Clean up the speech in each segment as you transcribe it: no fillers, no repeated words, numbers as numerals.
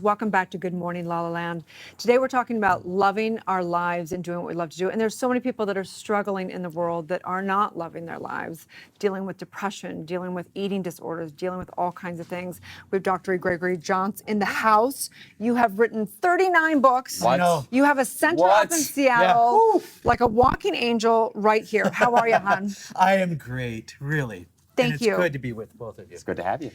Welcome back to Good Morning, La La Land. Today we're talking about loving our lives and doing what we love to do. And there's so many people that are struggling in the world that are not loving their lives, dealing with depression, dealing with eating disorders, dealing with all kinds of things. We have Dr. Gregory Jantz in the house. You have written 39 books. What? No. You have a center What? up in Seattle, Yeah. like a walking angel right here. How are you, hon? I am great, really. Thank and you. It's good to be with both of you. It's good to have you.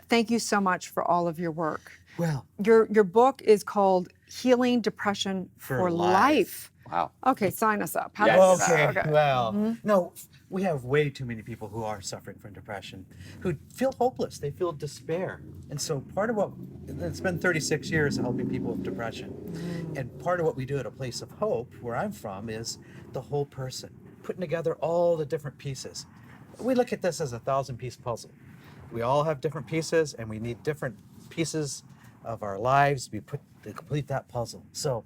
Thank you so much for all of your work. Well, Your book is called Healing Depression for Life. Wow. Okay, sign us up. How Yes. does this- okay. Well, no, we have way too many people who are suffering from depression, who feel hopeless. They feel despair. And so part of what, it's been 36 years helping people with depression. And part of what we do at A Place of Hope, where I'm from, is the whole person, putting together all the different pieces. We look at this as a 1,000-piece puzzle. We all have different pieces, and we need different pieces of our lives to complete that puzzle. So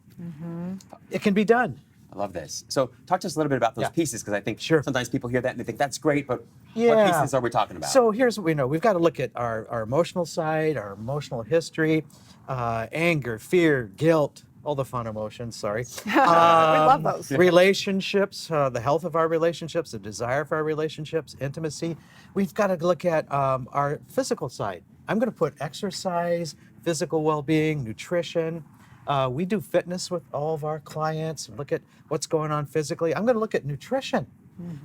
it can be done. I love this. So talk to us a little bit about those Yeah. pieces, because I think Sure. sometimes people hear that and they think that's great, but what Yeah. pieces are we talking about? So here's what we know. We've got to look at our emotional side, our emotional history, anger, fear, guilt, all the fun emotions, sorry. We love those. Relationships, the health of our relationships, the desire for our relationships, intimacy. We've got to look at our physical side. I'm going to put exercise, physical well-being, nutrition. We do fitness with all of our clients, look at what's going on physically. I'm going to look at nutrition.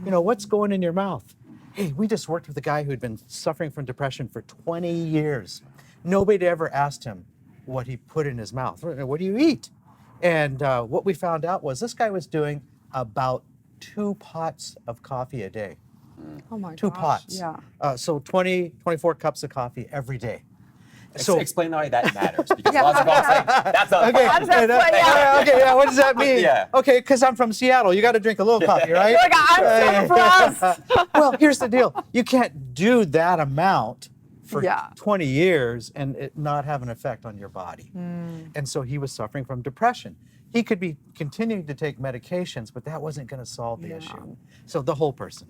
You know, what's going in your mouth? Hey, we just worked with a guy who'd been suffering from depression for 20 years. Nobody ever asked him what he put in his mouth. What do you eat? And what we found out was this guy was doing about 2 pots of coffee a day. Oh my 2 gosh. pots. Yeah. So 24 cups of coffee every day. So explain why that matters, because lots of people say that's a Okay. How does that play out? Okay, yeah, what does that mean? Yeah. Okay, because I'm from Seattle. You got to drink a little coffee, right? Like, I'm for us. Well, here's the deal. You can't do that amount for Yeah. 20 years and it not have an effect on your body. And so he was suffering from depression. He could be continuing to take medications, but that wasn't going to solve the issue. So the whole person.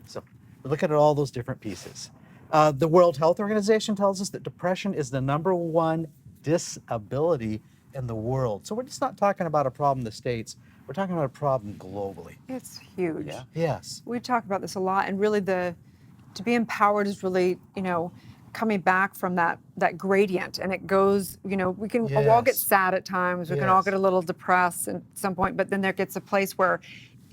So look at all those different pieces. The World Health Organization tells us that depression is the #1 disability in the world. So we're just not talking about a problem in the States. We're talking about a problem globally. It's huge. Yeah. Yes. We talk about this a lot, and really to be empowered is really, coming back from that gradient, and it goes, we can all get Yes. sad at times. We can all Yes. get a little depressed at some point, but then there gets a place where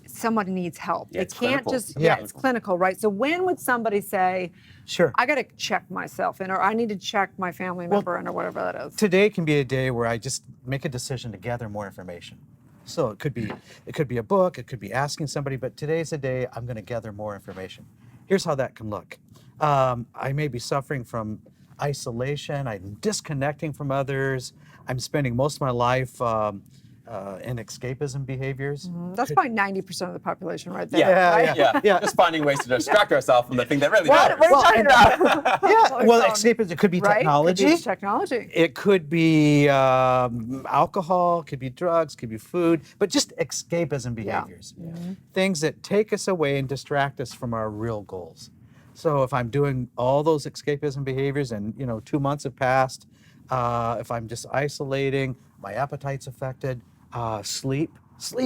somebody needs help. Yeah, They it's can't clinical. just, Yeah. it's clinical, right? So when would somebody say, Sure. I got to check myself in, or I need to check my family member in, or whatever that is? Today can be a day where I just make a decision to gather more information. So it could be a book, it could be asking somebody, but today's a day I'm going to gather more information. Here's how that can look. I may be suffering from isolation, I'm disconnecting from others, I'm spending most of my life in escapism behaviors. That's probably 90% of the population right there. yeah, right? yeah. Just finding ways to distract ourselves from the thing that really matters. What are you talking about? Yeah, well, escapism, it could be Right? technology. Could be technology. It could be alcohol, could be drugs, could be food, but just escapism behaviors. Things that take us away and distract us from our real goals. So if I'm doing all those escapism behaviors and 2 months have passed, if I'm just isolating, my appetite's affected, sleep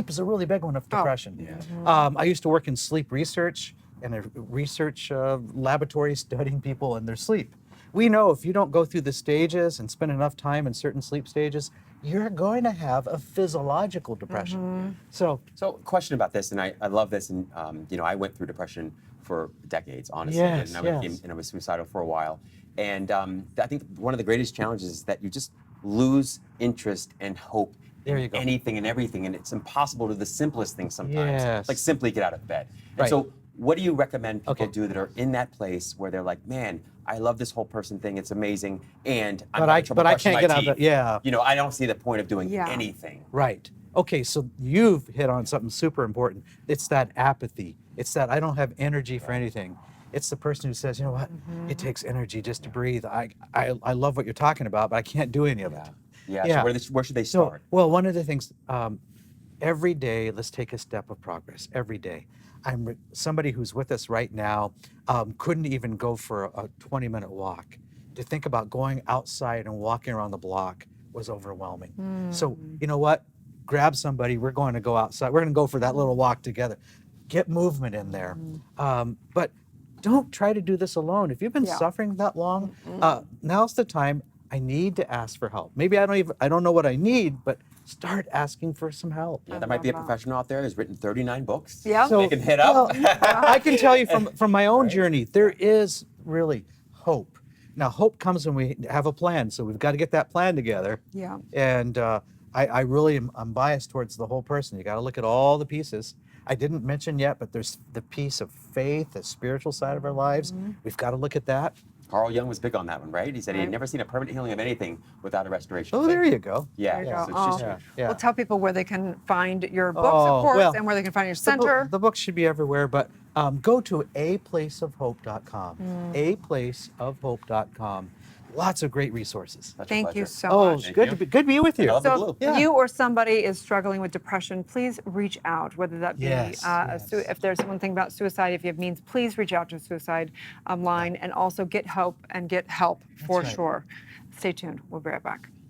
is a really big one of depression. I used to work in sleep research in a research laboratory studying people and their sleep. We know if you don't go through the stages and spend enough time in certain sleep stages, you're going to have a physiological depression. So question about this, and I love this, and I went through depression for decades, honestly, Yes, and yes. I was suicidal for a while. And I think one of the greatest challenges is that you just lose interest and hope There you in go. anything and everything, and it's impossible to do the simplest things sometimes, Yes. like simply get out of bed. And Right. so what do you recommend people Okay. do that are in that place where they're like, man, I love this whole person thing, it's amazing, and I'm But having trouble I brushing can't my get out of teeth. yeah. I don't see the point of doing Yeah. anything. Right. Okay, so you've hit on something super important. It's that apathy. It's that I don't have energy for anything. It's the person who says, you know what, it takes energy just to breathe. I love what you're talking about, but I can't do any of it. Yeah. So where should they So, start? well, one of the things, every day, let's take a step of progress. Every day. Somebody who's with us right now couldn't even go for a 20-minute walk. To think about going outside and walking around the block was overwhelming. So you know what? Grab somebody. We're going to go outside. We're going to go for that little walk together. Get movement in there. But don't try to do this alone. If you've been suffering that long, now's the time. I need to ask for help. Maybe I don't know what I need, but start asking for some help. Yeah, there might be a professional out there who's written 39 books. Yeah. So they can hit up. I can tell you from my own journey, there is really hope. Now, hope comes when we have a plan, so we've got to get that plan together. Yeah. And I really I'm biased towards the whole person. You got to look at all the pieces. I didn't mention yet, but there's the piece of faith, the spiritual side of our lives. We've got to look at that. Carl Jung was big on that one, right? He said he had never seen a permanent healing of anything without a restoration. Oh, there you go. Yeah. There you go. So it's just Oh. Yeah. Well, tell people where they can find your books, Oh, of course, well, and where they can find your The center. book should be everywhere, but go to aplaceofhope.com. Aplaceofhope.com. Lots of great resources. such a Thank you pleasure. so Oh, much. it's good to be with you. I love the So blue. if Yeah. you or somebody is struggling with depression, please reach out, whether that be Yes, if there's one thing about suicide, if you have means, please reach out to suicide line and also get help and get help for right. sure. Stay tuned. We'll be right back.